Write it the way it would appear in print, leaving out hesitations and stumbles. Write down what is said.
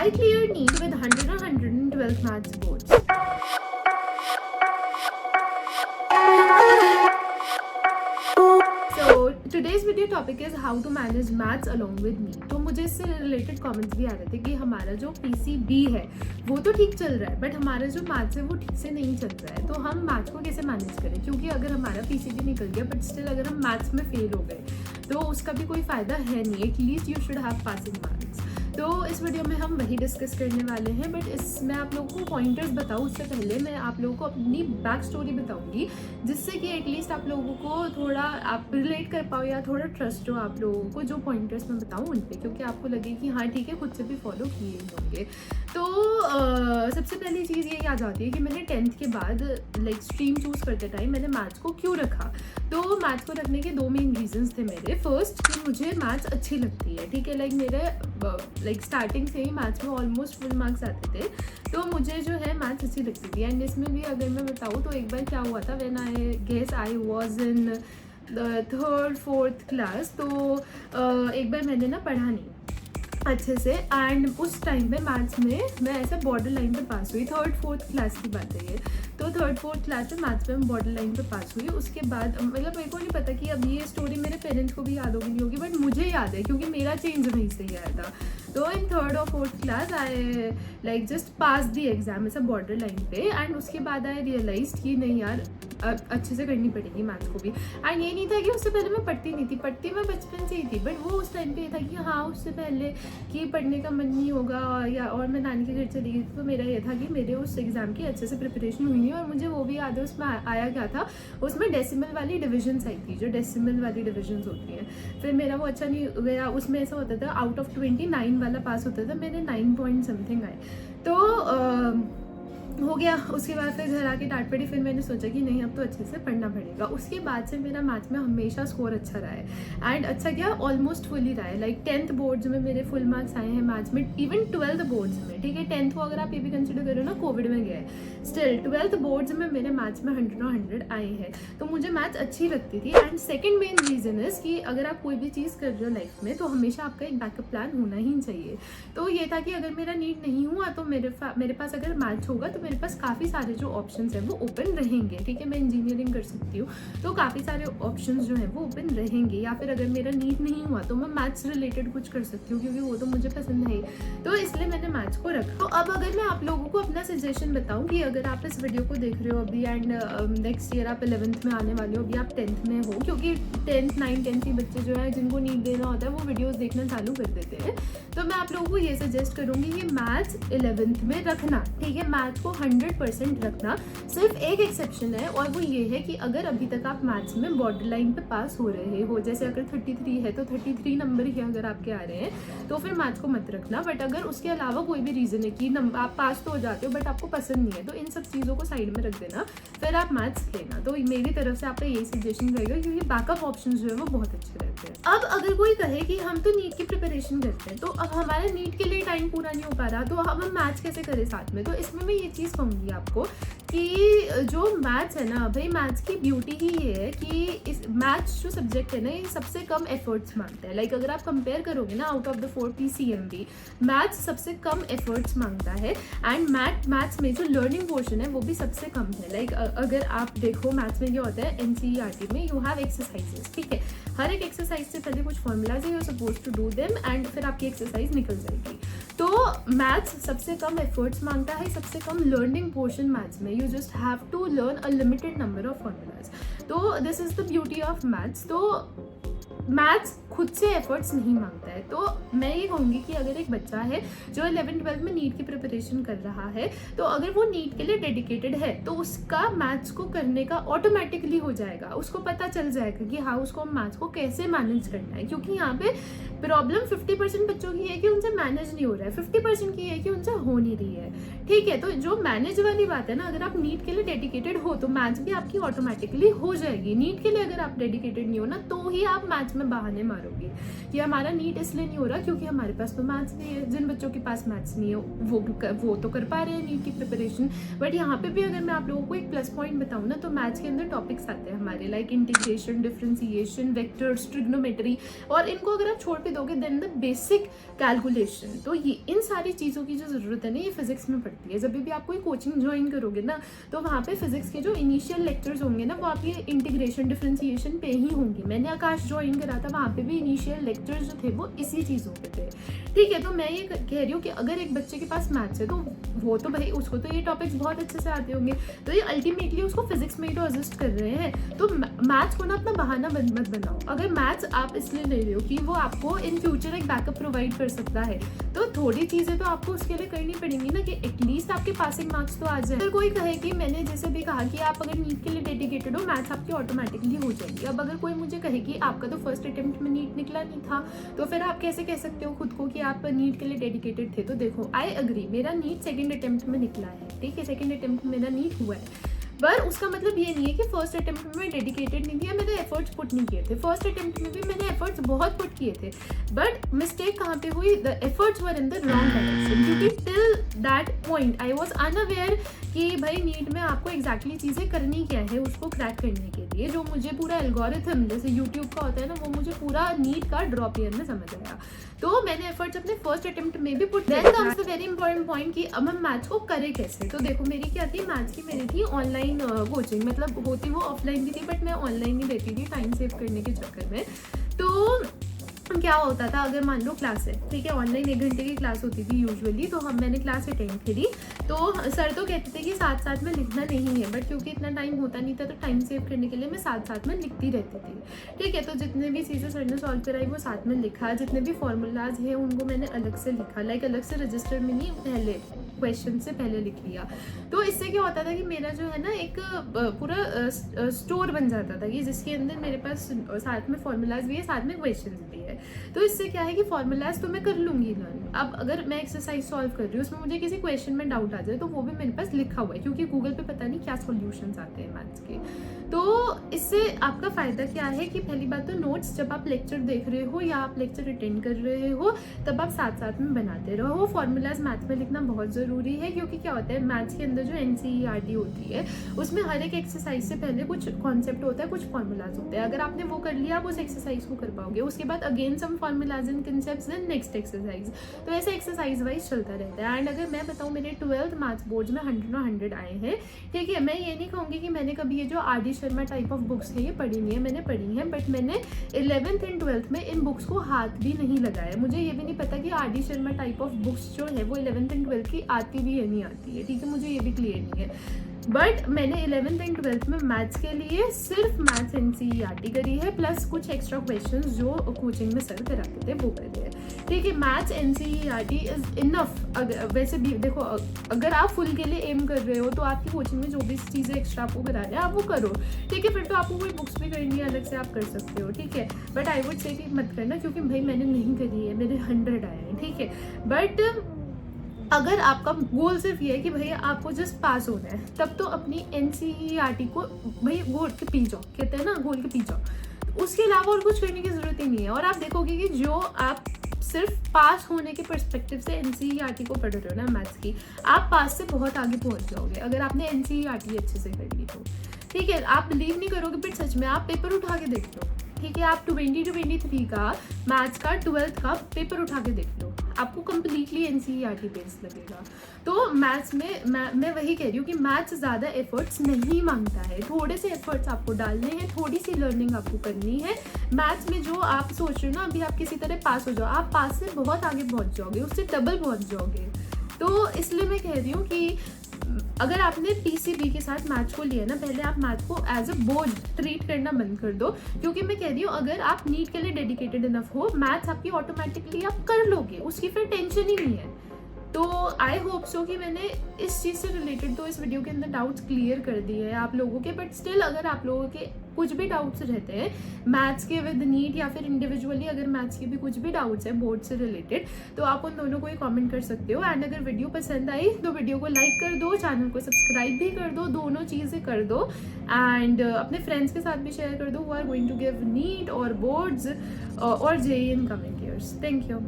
I cleared NEET with 100 or 112th maths boards. So today's video topic is how to manage maths along with NEET. तो मुझे इससे related comments भी आ रहे थे कि हमारा जो PCB है वो तो ठीक चल रहा है बट हमारा जो मैथ्स है वो ठीक से नहीं चल रहा है, तो हम मैथ्स को कैसे मैनेज करें, क्योंकि अगर हमारा PCB निकल गया बट स्टिल अगर हम मैथ्स में फेल हो गए तो उसका भी कोई फ़ायदा है नहीं. At least you should have passing marks. तो इस वीडियो में हम वही डिस्कस करने वाले हैं, बट मैं आप लोगों को पॉइंटर्स बताऊँ उससे पहले मैं आप लोगों को अपनी बैक स्टोरी बताऊंगी, जिससे कि एटलीस्ट आप लोगों को थोड़ा आप रिलेट कर पाओ या थोड़ा ट्रस्ट हो आप लोगों को जो पॉइंटर्स मैं बताऊँ उन पे, क्योंकि आपको लगे कि हाँ ठीक है खुद से भी फॉलो किए होंगे. तो सबसे पहली चीज़ ये याद आती है कि मैंने 10th के बाद लाइक स्ट्रीम चूज़ करते टाइम मैंने मैथ्स को क्यों रखा. तो मैथ्स को रखने के दो मेन रीजंस थे मेरे. फर्स्ट कि मुझे मैथ्स अच्छी लगती है, ठीक है, लाइक मेरे लाइक स्टार्टिंग से ही मैथ्स में ऑलमोस्ट फुल मार्क्स आते थे, तो मुझे जो है मैथ्स अच्छी लगती थी. एंड इसमें भी अगर मैं बताऊँ तो एक बार क्या हुआ था, when I guess I was in the 3rd 4th class, तो एक बार मैंने ना पढ़ा नहीं अच्छे से एंड उस टाइम पे मैथ्स में मैं ऐसे बॉर्डर लाइन पे पास हुई. 3rd 4th क्लास की बात है ये. तो 3rd 4th क्लास में मैथ्स में मैं बॉर्डर लाइन पे पास हुई. उसके बाद मतलब मेरे को नहीं पता कि अब ये स्टोरी मेरे पेरेंट्स को भी याद होगी नहीं होगी, बट मुझे याद है क्योंकि मेरा चेंज वहीं से ही आया था. तो इन 3rd और 4th class I like just pass the exam ऐसा बॉर्डर लाइन पे. एंड उसके बाद आई रियलाइज कि नहीं यार अच्छे से करनी पड़ेगी मैथ्स को भी. एंड ये नहीं था कि उससे पहले मैं पढ़ती नहीं थी, पढ़ती मैं बचपन से ही थी, बट वो उस टाइम पे ये था कि हाँ उससे पहले कि पढ़ने का मन नहीं होगा या और मैं नानी के घर चली गई. तो मेरा ये था कि मेरे उस एग्ज़ाम की अच्छे से प्रिपरेशन हुई है. और मुझे वो भी याद है उसमें आया क्या था, उसमें डेसिमल वाली डिविजन्स आई थी, जो डेसिमल वाली डिविजन्स होती हैं. फिर मेरा वो अच्छा नहीं गया, उसमें ऐसा होता था आउट ऑफ 29 वाला पास होता था, मेरे 9 पॉइंट समथिंग आए. तो हो गया. उसके बाद फिर घर आके डांट पड़ी. फिर मैंने सोचा कि नहीं अब तो अच्छे से पढ़ना पड़ेगा. उसके बाद से मेरा मैथ्स में हमेशा स्कोर अच्छा रहा है एंड अच्छा क्या ऑलमोस्ट फुल ही रहा है. लाइक 10th बोर्ड्स में मेरे फुल मार्क्स आए हैं मैथ्स में, इवन 12th बोर्ड्स में, ठीक है. 10th को अगर आप ये भी कंसिडर करो ना कोविड में गया है, स्टिल 12th बोर्ड्स में मेरे मैथ्स में 100 और 100 आए हैं. तो मुझे मैथ्स अच्छी लगती थी. And second main reason is कि अगर आप कोई भी चीज़ कर रहे हो लाइफ में तो हमेशा आपका एक बैकअप प्लान होना ही चाहिए. तो ये था कि अगर मेरा नीट नहीं हुआ तो मेरे पास अगर मैथ्स होगा तो मेरे पास काफ़ी सारे जो ऑप्शंस हैं वो ओपन रहेंगे, ठीक है. मैं इंजीनियरिंग कर सकती हूँ तो काफ़ी सारे ऑप्शंस जो हैं वो ओपन रहेंगे. या फिर अगर मेरा नीट नहीं हुआ तो मैं मैथ्स रिलेटेड कुछ कर सकती हूँ, क्योंकि वो तो मुझे पसंद है. तो इसलिए मैंने मैथ्स को रखा. तो अब अगर मैं आप लोगों को अपना सजेशन बताऊँ कि अगर आप इस वीडियो को देख रहे हो अभी एंड नेक्स्ट ईयर आप 11th में आने वाले हो, अभी आप 10th में हो, क्योंकि 10th 9th 10th के बच्चे जो है जिनको नीट देना होता है वो वीडियोज़ देखना चालू कर देते हैं. तो मैं आप लोगों को ये सजेस्ट करूँगी कि मैथ्स 11th में रखना, ठीक है. मैथ्स को 100% रखना. सिर्फ एक एक्सेप्शन है और वो ये है कि अगर अभी तक आप मैथ्स में बॉर्डर लाइन पे पास हो रहे हो, जैसे अगर 33 है तो 33 नंबर ही अगर आपके आ रहे हैं तो फिर मैथ्स को मत रखना. बट अगर उसके अलावा कोई भी रीज़न है कि आप पास तो हो जाते हो बट आपको पसंद नहीं है, तो इन सब चीज़ों को साइड में रख देना, फिर आप मैथ्स लेना. तो मेरी तरफ से आपका यही सजेशन रहेगा, क्योंकि बैकअप ऑप्शन जो है वो बहुत अच्छे रहते हैं. अब अगर कोई कहे कि हम तो नीट की प्रिपरेशन करते हैं, तो अब हमारा नीट के लिए टाइम पूरा नहीं हो पा रहा, तो अब हम मैथ्स कैसे करें साथ में. तो इसमें मैं ये चीज़ कहूँगी आपको कि जो मैथ्स है ना भाई, मैथ्स की ब्यूटी ही ये है कि इस मैथ्स जो सब्जेक्ट है ना ये सबसे कम एफर्ट्स मांगता है. लाइक अगर आप कंपेयर करोगे ना out of the 4 PCMB, maths सबसे कम एफर्ट्स मांगता है. एंड मैथ्स में जो लर्निंग पोर्शन है वो भी सबसे कम है. लाइक अगर आप देखो मैथ्स में क्या होता है, NCERT में यू हैव एक्सरसाइजेस, ठीक है. हर एक एक्सरसाइज से पहले कुछ फॉर्मूलाज है, you are suppose to do them and फिर आपकी एक्सरसाइज निकल जाएगी. तो मैथ्स सबसे कम एफर्ट्स मांगता है, सबसे कम लर्निंग पोर्शन मैथ्स में. You just have to learn a limited number of formulas. तो this is the beauty of maths. तो मैथ्स खुद से एफर्ट्स नहीं मांगता है. तो मैं ये कहूँगी कि अगर एक बच्चा है जो 11th 12th में नीट की प्रिपरेशन कर रहा है, तो अगर वो नीट के लिए डेडिकेटेड है तो उसका मैथ्स को करने का ऑटोमेटिकली हो जाएगा. उसको पता चल जाएगा कि हाँ उसको मैथ्स को कैसे मैनेज करना है, क्योंकि यहाँ पे प्रॉब्लम 50% बच्चों की है कि उनसे मैनेज नहीं हो रहा है, 50% की है कि उनसे हो नहीं रही है, ठीक है. तो जो मैनेज वाली बात है ना, अगर आप नीट के लिए डेडिकेटेड हो तो मैथ्स भी आपकी ऑटोमेटिकली हो जाएगी. नीट के लिए अगर आप डेडिकेटेड नहीं हो ना तो ही आप मैथ्स में बहाने मारोगे कि हमारा नीट इसलिए नहीं हो रहा क्योंकि हमारे पास तो मैथ्स नहीं है. जिन बच्चों के पास मैथ्स नहीं है वो तो कर पा रहे हैं नीट की प्रिपरेशन. बट यहाँ पे भी अगर मैं आप लोगों को एक प्लस पॉइंट बताऊँ ना, तो मैथ्स के अंदर टॉपिक्स आते हैं हमारे, like integration, differentiation, vectors, trigonometry. और इनको अगर आप छोड़ पे दोगे देन द बेसिक कैलकुलेशन। तो ये इन सारी चीज़ों की जो ज़रूरत है ना, ये फिजिक्स में पड़ती है। जब भी आप कोई कोचिंग ज्वाइन करोगे ना, तो वहाँ पे फिजिक्स के जो इनिशियल लेक्चर्स होंगे ना, वो आपके इंटीग्रेशन डिफरेंशिएशन पे ही होंगे। मैंने आकाश ज्वाइन करा था, वहाँ पे भी इनिशियल लेक्चर्स जो थे वो इसी चीज़ों पे थे, ठीक है। तो मैं ये कह रही हूँ कि अगर एक बच्चे के पास मैथ्स है तो वो तो भाई उसको तो ये टॉपिक्स बहुत अच्छे से आते होंगे, तो ये अल्टीमेटली उसको फिजिक्स में ही तो असिस्ट कर रहे हैं। तो मैथ्स को ना अपना बहाना मत बनाओ। अगर मैथ्स आप इसलिए ले रहे हो कि वो आपको इन फ्यूचर एक बैकअप प्रोवाइड कर सकता है, तो थोड़ी चीज़ें तो आपको उसके लिए करनी पड़ेंगी ना, कि एटलीस्ट आपके पासिंग मार्क्स तो आ जाए। अगर कोई कहे कि मैंने जैसे भी कहा कि आप अगर नीट के लिए डेडिकेटेड हो, मैथ्स आपकी ऑटोमेटिकली हो जाएगी। अब अगर कोई मुझे कहे कि आपका तो फर्स्ट अटेम्प्ट में नीट निकला नहीं था, तो फिर आप कैसे कह सकते हो खुद को कि आप नीट के लिए डेडिकेटेड थे। तो देखो, आई एग्री, मेरा नीट सेकंड अटेम्प्ट में निकला है, ठीक है, सेकंड अटेम्प्ट में मेरा नीट हुआ है, पर उसका मतलब ये नहीं है कि फर्स्ट अटेम्प्ट में मैं डेडिकेटेड नहीं थी या मैंने एफर्ट्स पुट नहीं किए थे। फर्स्ट अटेम्प्ट में भी मैंने एफर्ट्स बहुत पुट किए थे, बट मिस्टेक कहाँ पे हुई, the efforts were in the wrong direction, क्योंकि till that point I was unaware कि भाई नीट में आपको एग्जैक्टली चीज़ें करनी क्या है उसको क्रैक करने के लिए। जो मुझे पूरा एल्गोरिथम जैसे यूट्यूब का होता है ना, वो मुझे पूरा नीट का ड्रॉप ईयर में समझ आया। तो मैंने एफर्ट्स अपने फर्स्ट अटेम्प्ट में भी पुट किया। Then comes the very important point कि अब हम मैथ्स को करें कैसे। तो देखो, मेरी क्या थी, मैथ्स की मेरी थी ऑनलाइन कोचिंग, मतलब होती वो ऑफलाइन भी थी, बट मैं ऑनलाइन ही देती थी टाइम सेव करने के चक्कर में। तो क्या होता था, अगर मान लो क्लास है, ठीक है, ऑनलाइन 1 घंटे की क्लास होती थी यूजुअली, तो मैंने क्लास अटेंड करी, तो सर तो कहते थे कि साथ साथ में लिखना नहीं है, बट क्योंकि इतना टाइम होता नहीं था तो टाइम सेव करने के लिए मैं साथ साथ में लिखती रहती थी, ठीक है। तो जितने भी चीज़ें सर ने सॉल्व कराई वो साथ में लिखा, जितने भी फॉर्मूलाज हैं उनको मैंने अलग से लिखा, लाइक अलग से रजिस्टर में नहीं, पहले क्वेश्चन से पहले लिख लिया। तो इससे क्या होता था कि मेरा जो है ना एक पूरा स्टोर बन जाता था कि जिसके अंदर मेरे पास साथ में फॉर्मूलाज भी है, साथ में क्वेश्चन भी है। तो इससे क्या है कि फॉर्मूलाज तो मैं कर लूंगी लर्न। अब अगर मैं एक्सरसाइज सॉल्व कर रही हूँ, उसमें मुझे किसी क्वेश्चन में डाउट आ जाए, तो वो भी मेरे पास लिखा हुआ है, क्योंकि गूगल पे पता नहीं क्या सॉल्यूशंस आते हैं मैथ्स के। तो इससे आपका फ़ायदा क्या है कि पहली बात तो नोट्स जब आप लेक्चर देख रहे हो या आप लेक्चर अटेंड कर रहे हो, तब आप साथ साथ में बनाते रहो। फॉर्मूलाज मैथ्स में लिखना बहुत ज़रूरी है, क्योंकि क्या होता है, मैथ्स के अंदर जो NCERT होती है उसमें हर एक एक्सरसाइज से पहले कुछ कॉन्सेप्ट होता है, कुछ फॉर्मूलाज होते हैं। अगर आपने वो कर लिया, आप उस एक्सरसाइज को कर पाओगे। उसके बाद again some formulas and concepts, then next exercise. तो ऐसे एक्सरसाइज वाइज चलता रहता है। एंड अगर मैं बताऊँ, मेरे 12th मैथ्स बोर्ड्स में 100 आए हैं, ठीक है। मैं ये नहीं कहूँगी कि मैंने कभी ये जो RD Sharma type of books है ये पढ़ी नहीं है, मैंने पढ़ी है, बट मैंने 11th एंड 12th में इन बुक्स को हाथ भी नहीं लगाया। मुझे ये भी नहीं पता कि RD Sharma type of books जो है वो 11th एंड 12th की आती भी है नहीं आती है, ठीक है, मुझे ये भी क्लियर नहीं है। बट मैंने 11th एंड 12th में मैथ्स के लिए सिर्फ मैथ्स NCERT करी है, प्लस कुछ एक्स्ट्रा क्वेश्चंस जो कोचिंग में सर कराते थे वो करे हैं, ठीक है। Maths NCERT is enough. वैसे भी देखो, अगर आप फुल के लिए एम कर रहे हो तो आपकी कोचिंग में जो भी चीज़ें एक्स्ट्रा आपको करा रहे हैं आप वो करो, ठीक है। फिर तो आपको कोई बुक्स भी करनी है अलग से, आप कर सकते हो, ठीक है। बट आई वुड से कि मत करना, क्योंकि भाई मैंने नहीं करी है, मेरे 100 आए हैं, ठीक है। बट अगर आपका गोल सिर्फ ये है कि भैया आपको जस्ट पास होना है, तब तो अपनी NCERT को भाई गोल के पी जाओ, कहते हैं ना, गोल के पी जाओ। उसके अलावा और कुछ करने की ज़रूरत ही नहीं है। और आप देखोगे कि जो आप सिर्फ पास होने के पर्सपेक्टिव से NCERT को पढ़ रहे हो ना मैथ्स की, आप पास से बहुत आगे पहुंच जाओगे अगर आपने NCERT अच्छे से कर ली तो, ठीक है। आप बिलीव नहीं करोगे, बट सच में आप पेपर उठा के देख लो, ठीक है। आप 2023 का मैथ्स का 12th का पेपर उठा के देख लो, आपको कम्प्लीटली NCERT बेस्ड लगेगा। तो मैथ्स में मैं वही कह रही हूँ कि मैथ्स ज़्यादा एफर्ट्स नहीं मांगता है, थोड़े से एफर्ट्स आपको डालने हैं, थोड़ी सी लर्निंग आपको करनी है। मैथ्स में जो आप सोच रहे हो ना, अभी आप किसी तरह पास हो जाओ, आप पास से बहुत आगे पहुँच जाओगे, उससे डबल पहुँच जाओगे। तो इसलिए मैं कह रही हूँ कि अगर आपने PCB के साथ मैथ्स को लिया ना, पहले आप मैथ्स को एज अ बोझ ट्रीट करना बंद कर दो, क्योंकि मैं कह रही हूँ अगर आप नीट के लिए डेडिकेटेड इनफ हो, मैथ्स आपकी ऑटोमेटिकली आप कर लोगे, उसकी फिर टेंशन ही नहीं है। तो आई होप सो कि मैंने इस चीज़ से रिलेटेड तो इस वीडियो के अंदर डाउट्स क्लियर कर दिए हैं आप लोगों के। बट स्टिल अगर आप लोगों के कुछ भी डाउट्स रहते हैं मैथ्स के विद नीट, या फिर इंडिविजुअली अगर मैथ्स के भी कुछ भी डाउट्स हैं बोर्ड से रिलेटेड, तो आप उन दोनों को ही कमेंट कर सकते हो। एंड अगर वीडियो पसंद आई तो वीडियो को लाइक कर दो, चैनल को सब्सक्राइब भी कर दो, दोनों चीज़ें कर दो। एंड अपने फ्रेंड्स के साथ भी शेयर कर दो who are going to give NEET और बोर्ड्स और JEE in coming years. Thank you.